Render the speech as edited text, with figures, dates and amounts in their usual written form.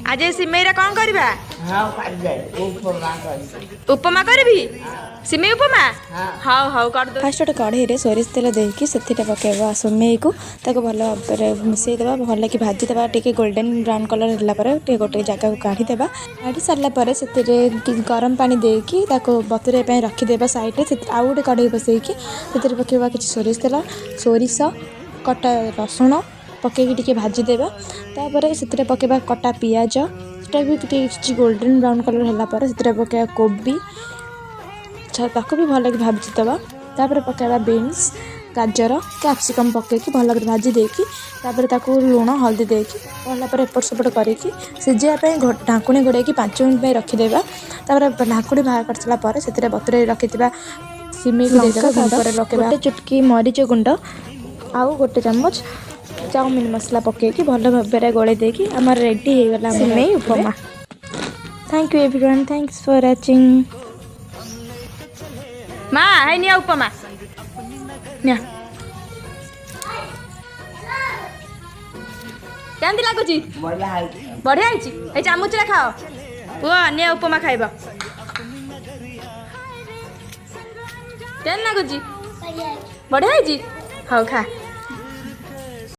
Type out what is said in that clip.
आज सिमेईरा कौन करवा हाँ उपमा करबी सिमेई उपमा हाँ हाँ कर दो। फास्ट गोटे कढ़ई सोरिष तेल देकी से पकेबा सिमेई को ताको भल भाव मिसईदेवा भल कि भाजीदेवा टी गोल्डन ब्राउन कलर है गोटे जगह को काढ़ीदेवा काढ़ी सारापर से गरम पानी देकी बतुरे रखीदेवा सैड्रे आउ गोटे कढ़ई बसैकी से पकेबा कि सोरिष तेल सोरिष कटा रसुण पकईकी टी भाजीदेवा तापर से पकेबा कटा पियाज से गोल्डन ब्राउन कलर है से पकेबा कोबी ताको भी भल भाजीदेवा तापर पकेबा बीन्स गाजर कैप्सिकम पकईकी भल भाजी देकी तापर ताको लुण हल्दी देकी भल एपट सेपट करके सिझाई ढाकुणी घोड़े 5 मिनट रखीदेवा तापर ढाकुणी बाहर कर सारापर से बतुरे रखी सिमेई को पकेबा गोटे चुटकी मरीच गुंड आउ गोटे चम्मच चाउमिन मसला पकईकी भल भाव गोले देकी आमर रेडी हो गला सिमेई upma. Thank you everyone, thanks for watching. माँ है निया उपमा निया केमती लगुची बढ़िया है चामच खाओ पुआ निया उपमा खाइब केन लगुची बढ़िया है हाँ खा।